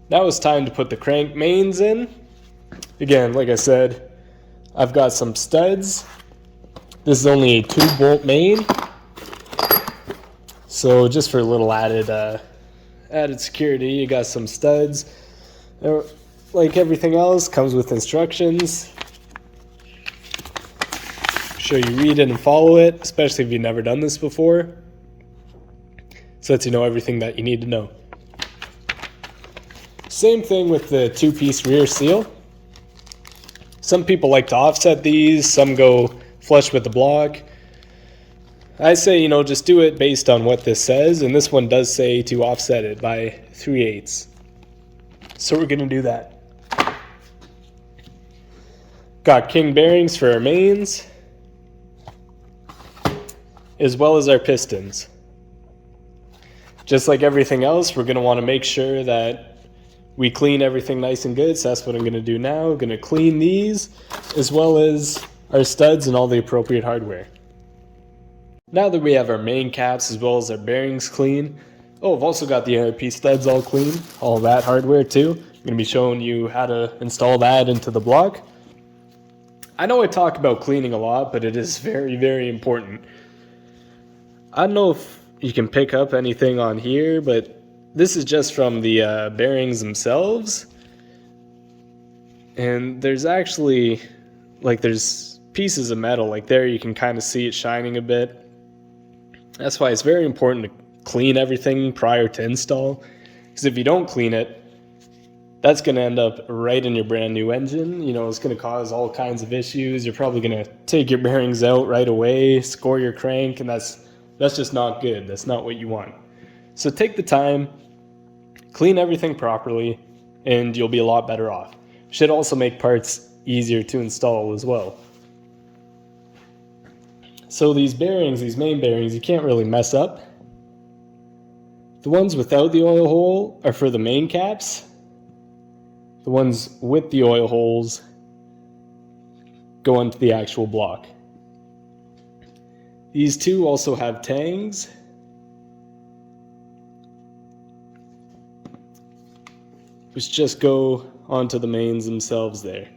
Now it's time to put the crank mains in. Again, like I said, I've got some studs. This is only a 2-bolt main, so just for a little added security, you got some studs. Like everything else, comes with instructions. Make sure you read it and follow it, especially if you've never done this before, so that you know everything that you need to know. Same thing with the 2-piece rear seal. Some people like to offset these, some go flush with the block. I say, just do it based on what this says, and this one does say to offset it by 3/8. So we're going to do that. Got king bearings for our mains, as well as our pistons. Just like everything else, we're going to want to make sure that we clean everything nice and good, so that's what I'm going to do now. I'm going to clean these, as well as our studs and all the appropriate hardware. Now that we have our main caps as well as our bearings clean, I've also got the ARP studs all clean, all that hardware too. I'm going to be showing you how to install that into the block. I know I talk about cleaning a lot, but it is very, very important. I don't know if you can pick up anything on here, but this is just from the bearings themselves. And there's actually, there's pieces of metal, like there you can kind of see it shining a bit. That's why it's very important to clean everything prior to install, because if you don't clean it, that's going to end up right in your brand new engine. It's going to cause all kinds of issues. You're probably going to take your bearings out right away, score your crank, and that's just not good. That's not what you want. So take the time, clean everything properly, and you'll be a lot better off. Should also make parts easier to install as well. So these bearings, these main bearings, you can't really mess up. The ones without the oil hole are for the main caps. The ones with the oil holes go into the actual block. These two also have tangs. Which just go onto the mains themselves there.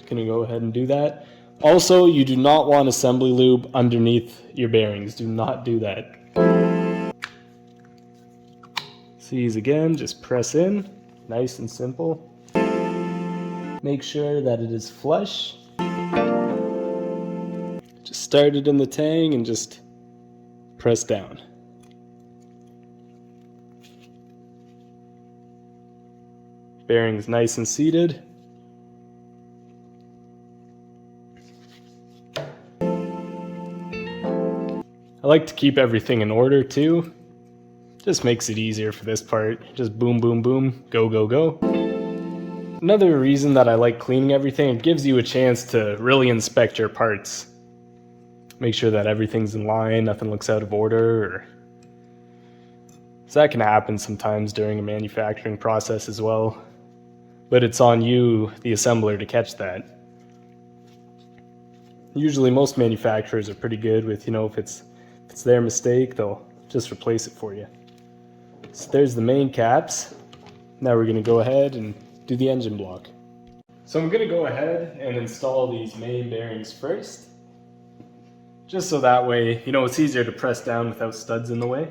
Going to go ahead and do that. Also, you do not want assembly lube underneath your bearings. Do not do that. These again, just press in, nice and simple. Make sure that it is flush. Just start it in the tang and just press down. Bearings nice and seated. I like to keep everything in order too. Just makes it easier for this part. Just boom, boom, boom, go, go, go. Another reason that I like cleaning everything, it gives you a chance to really inspect your parts. Make sure that everything's in line, nothing looks out of order. So that can happen sometimes during a manufacturing process as well. But it's on you, the assembler, to catch that. Usually most manufacturers are pretty good with, if it's their mistake, they'll just replace it for you. So there's the main caps. Now we're going to go ahead and do the engine block. So I'm going to go ahead and install these main bearings first. Just so that way, it's easier to press down without studs in the way.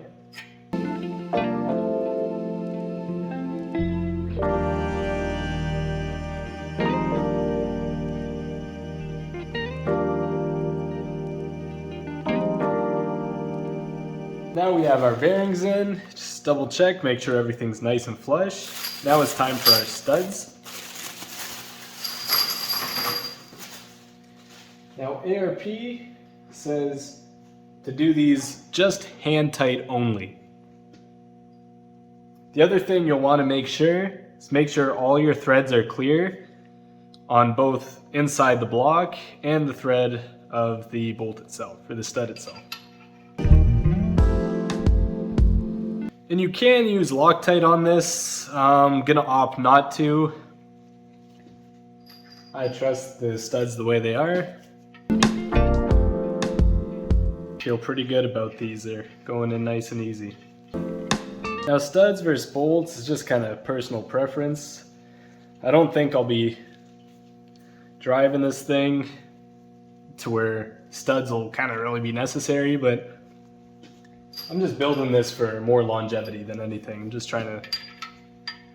Now we have our bearings in, just double check, make sure everything's nice and flush. Now it's time for our studs. Now ARP says to do these just hand tight only. The other thing you'll want to make sure is make sure all your threads are clear on both inside the block and the thread of the bolt itself, or the stud itself. And you can use Loctite on this. I'm gonna opt not to. I trust the studs the way they are. Feel pretty good about these. They're going in nice and easy. Now studs versus bolts is just kind of personal preference. I don't think I'll be driving this thing to where studs will kind of really be necessary, but I'm just building this for more longevity than anything. I'm just trying to,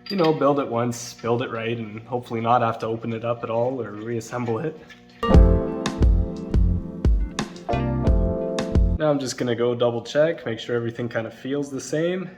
you know, build it once, build it right, and hopefully not have to open it up at all or reassemble it. Now I'm just gonna go double check, make sure everything kind of feels the same.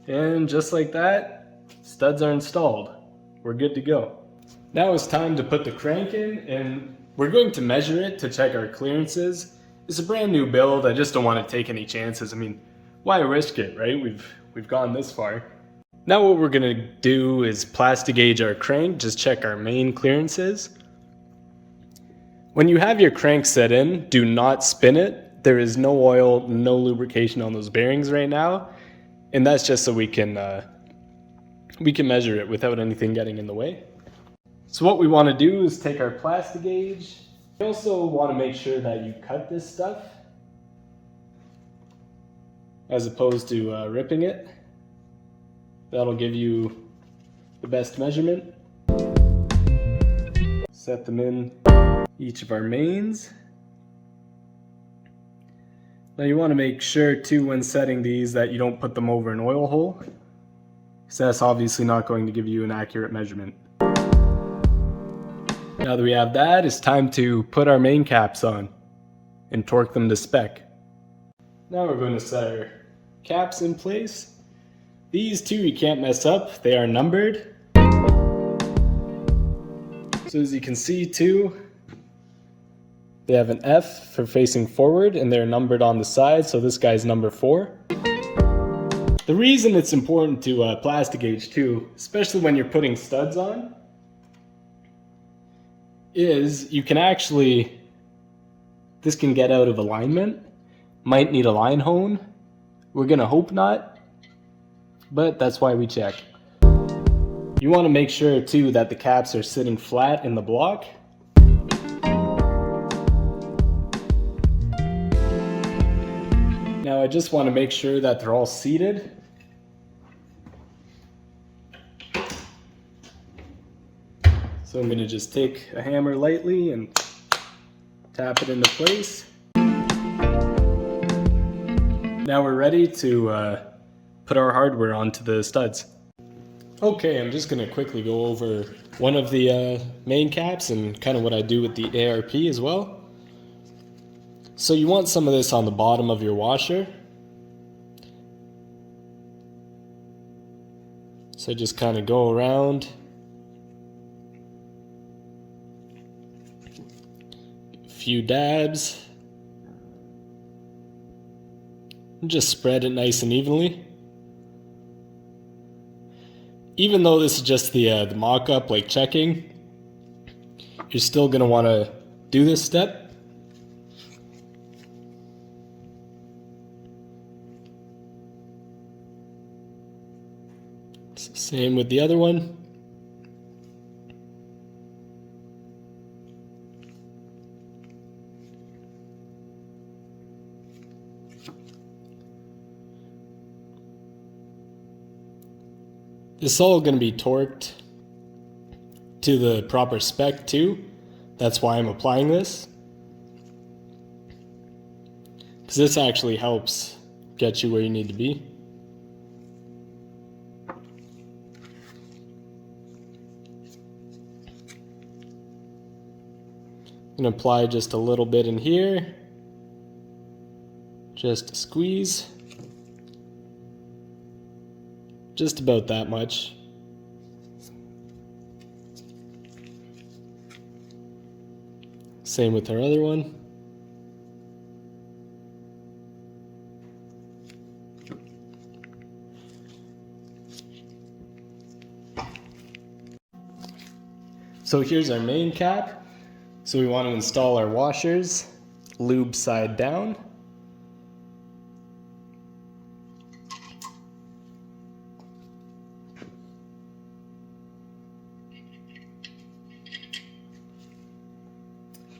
And just like that, studs are installed. We're good to go. Now it's time to put the crank in, and we're going to measure it to check our clearances. It's a brand new build. I just don't want to take any chances. I mean, why risk it, right? We've gone this far. Now what we're gonna do is plastic gauge our crank, just check our main clearances. When you have your crank set in, do not spin it. There is no oil, no lubrication on those bearings right now. And that's just so we can measure it without anything getting in the way. So what we want to do is take our plastic gauge. You also want to make sure that you cut this stuff as opposed to ripping it. That'll give you the best measurement. Set them in each of our mains. Now you want to make sure too when setting these that you don't put them over an oil hole, because that's obviously not going to give you an accurate measurement. Now that we have that, it's time to put our main caps on and torque them to spec. Now we're going to set our caps in place. These two you can't mess up, they are numbered. So as you can see too, they have an F for facing forward and they're numbered on the side, so this guy's number 4. The reason it's important to plastic gauge too, especially when you're putting studs on, is you can actually, this can get out of alignment, might need a line hone. We're gonna hope not, but that's why we check. You wanna make sure too that the caps are sitting flat in the block. Now I just want to make sure that they're all seated. So I'm going to just take a hammer lightly and tap it into place. Now we're ready to put our hardware onto the studs. Okay, I'm just going to quickly go over one of the main caps and kind of what I do with the ARP as well. So you want some of this on the bottom of your washer. So just kind of go around. A few dabs. And just spread it nice and evenly. Even though this is just the mock-up, like checking, you're still going to want to do this step. Same with the other one. This is all going to be torqued to the proper spec too. That's why I'm applying this. Because this actually helps get you where you need to be. I'm going to apply just a little bit in here. Just a squeeze. Just about that much. Same with our other one. So here's our main cap. So we want to install our washers, lube side down.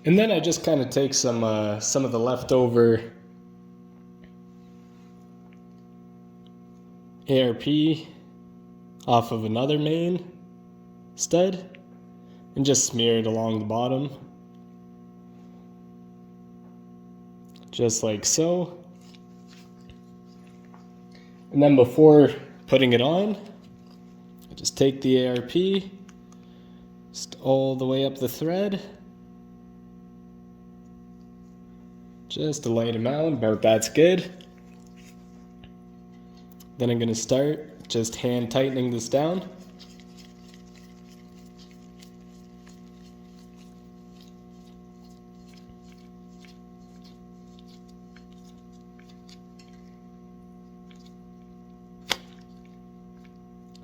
And then I just kind of take some of the leftover ARP off of another main stud and just smear it along the bottom, just like so. And then before putting it on, I just take the ARP just all the way up the thread. Just a light amount, about that's good. Then I'm going to start just hand tightening this down.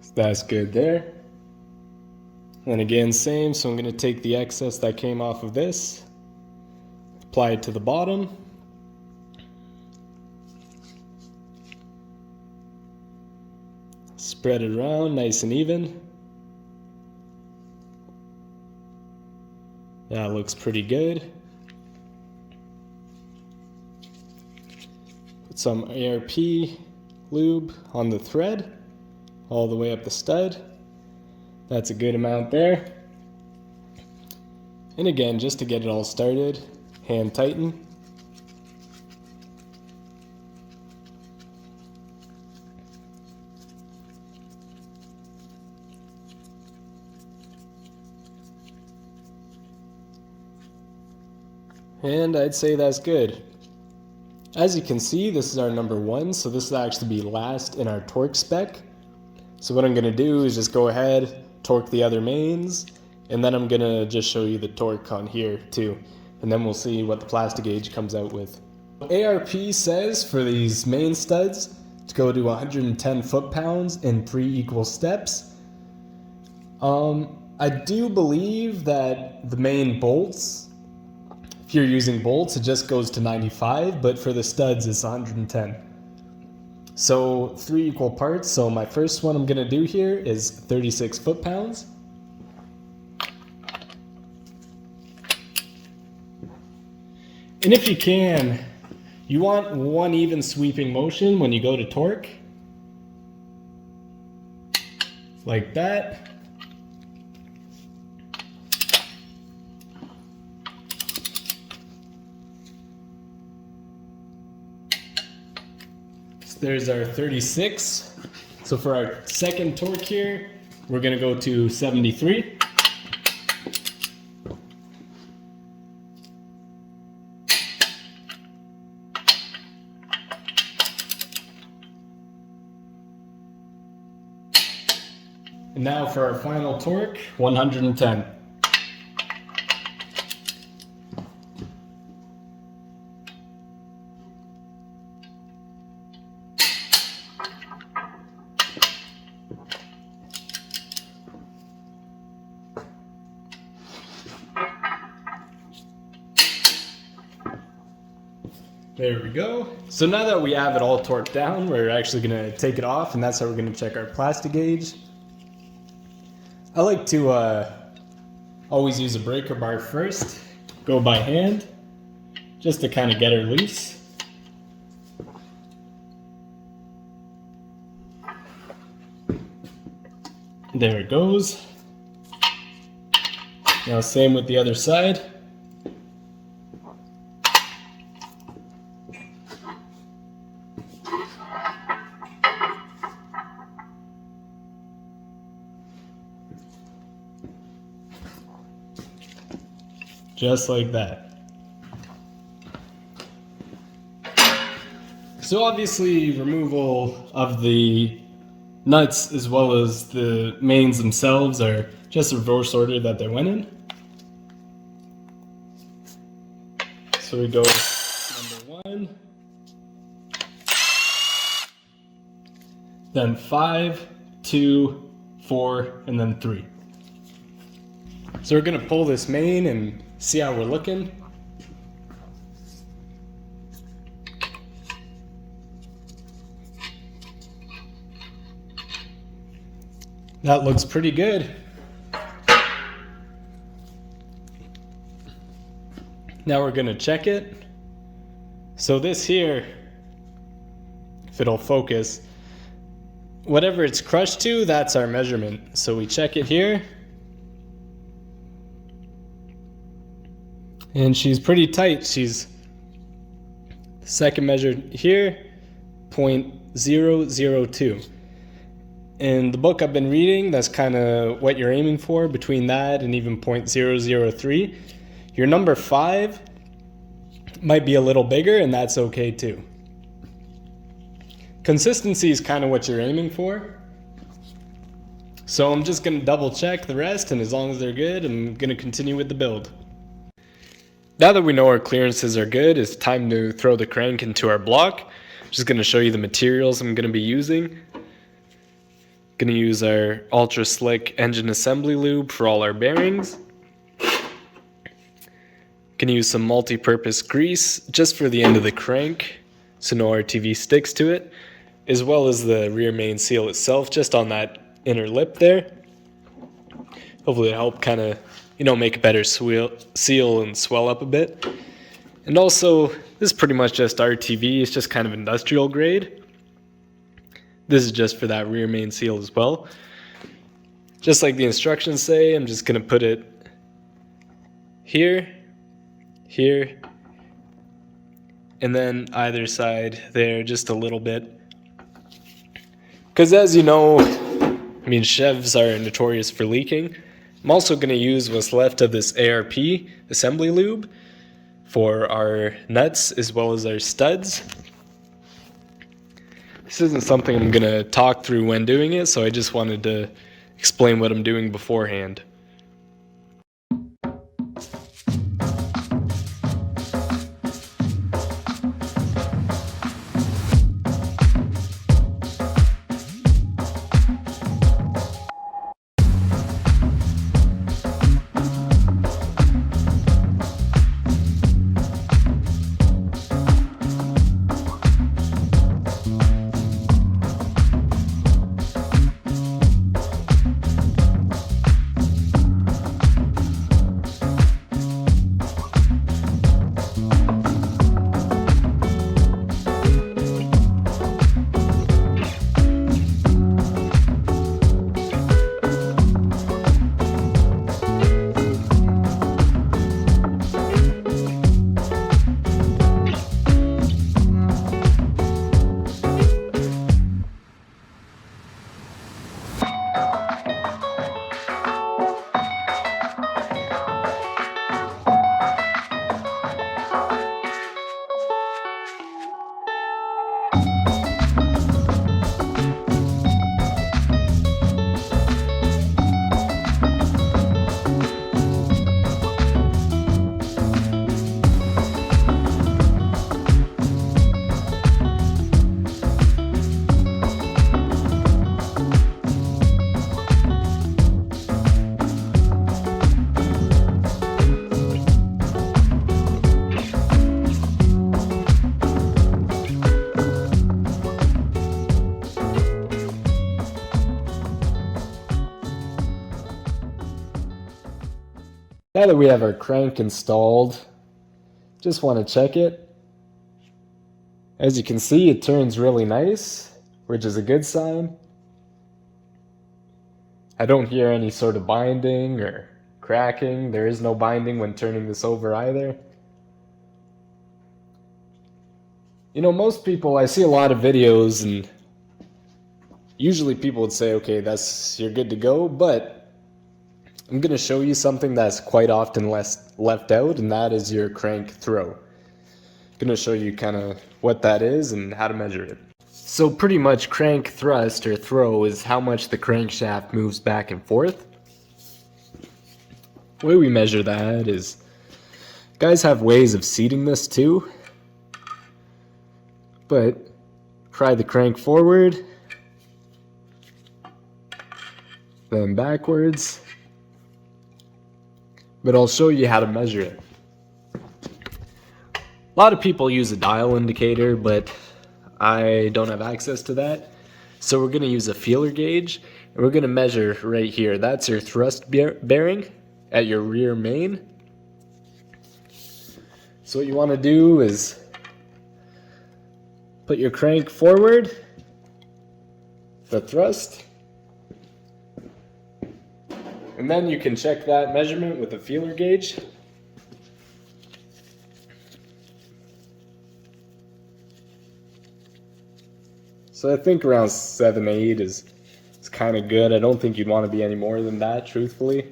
So that's good there. And again, same, so I'm going to take the excess that came off of this, apply it to the bottom. Spread it around nice and even. That looks pretty good. Put some ARP lube on the thread all the way up the stud. That's a good amount there. And again, just to get it all started, hand tighten. And I'd say that's good. As you can see, this is our number 1, so this will actually be last in our torque spec. So what I'm going to do is just go ahead, torque the other mains, and then I'm going to just show you the torque on here too. And then we'll see what the plastic gauge comes out with. ARP says for these main studs to go to 110 foot-pounds in 3 equal steps. I do believe that the main bolts, if you're using bolts, it just goes to 95, but for the studs it's 110. So 3 equal parts. So my first one I'm going to do here is 36 foot-pounds. And if you can, you want one even sweeping motion when you go to torque. Like that. There's our 36. So for our second torque here, we're going to go to 73. And now for our final torque, 110. There we go. So now that we have it all torqued down, we're actually going to take it off, and that's how we're going to check our plastic gauge. I like to always use a breaker bar first, go by hand, just to kind of get her loose. There it goes. Now same with the other side. Just like that. So obviously removal of the nuts as well as the mains themselves are just reverse order that they went in. So we go number 1, then 5, 2, 4, and then 3. So we're going to pull this main and see how we're looking. That looks pretty good. Now we're gonna check it. So this here, if it'll focus, whatever it's crushed to, that's our measurement. So we check it here. And she's pretty tight. She's second measured here, 0.002. In the book I've been reading, that's kind of what you're aiming for, between that and even 0.003. Your number 5 might be a little bigger, and that's okay too. Consistency is kind of what you're aiming for. So I'm just going to double check the rest, and as long as they're good, I'm going to continue with the build. Now that we know our clearances are good, it's time to throw the crank into our block. I'm just going to show you the materials I'm going to be using. Going to use our ultra slick engine assembly lube for all our bearings. Going to use some multi-purpose grease just for the end of the crank so no RTV sticks to it, as well as the rear main seal itself just on that inner lip there. Hopefully it'll help kind of, make a better seal and swell up a bit. And also, this is pretty much just RTV. It's just kind of industrial grade. This is just for that rear main seal as well. Just like the instructions say, I'm just going to put it here, here, and then either side there just a little bit. Because as you know, Chevs are notorious for leaking. I'm also going to use what's left of this ARP assembly lube for our nuts as well as our studs. This isn't something I'm going to talk through when doing it, so I just wanted to explain what I'm doing beforehand. Now that we have our crank installed, just want to check it. As you can see, it turns really nice, which is a good sign. I don't hear any sort of binding or cracking. There is no binding when turning this over either. Most people, I see a lot of videos, and usually people would say, okay, you're good to go, but I'm going to show you something that's quite often left out, and that is your crank throw. I'm going to show you kind of what that is and how to measure it. So pretty much crank thrust or throw is how much the crankshaft moves back and forth. The way we measure that is, guys have ways of seating this too, but pry the crank forward, then backwards. But I'll show you how to measure it. A lot of people use a dial indicator, but I don't have access to that. So we're going to use a feeler gauge, and we're going to measure right here. That's your thrust bearing at your rear main. So what you want to do is put your crank forward, the thrust, and then you can check that measurement with a feeler gauge. So I think around 7, 8 is kind of good. I don't think you'd want to be any more than that, truthfully.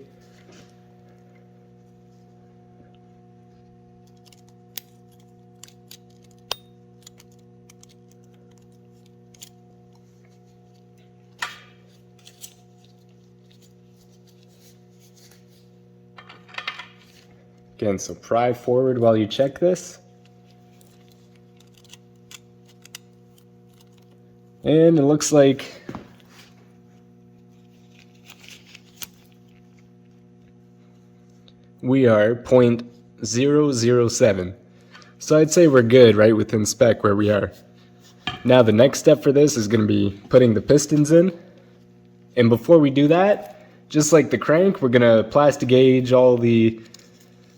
Again, so pry forward while you check this. And it looks like we are 0.007. So I'd say we're good, right, within spec where we are. Now the next step for this is going to be putting the pistons in. And before we do that, just like the crank, we're going to plastic gauge all the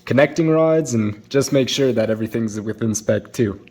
connecting rods and just make sure that everything's within spec too.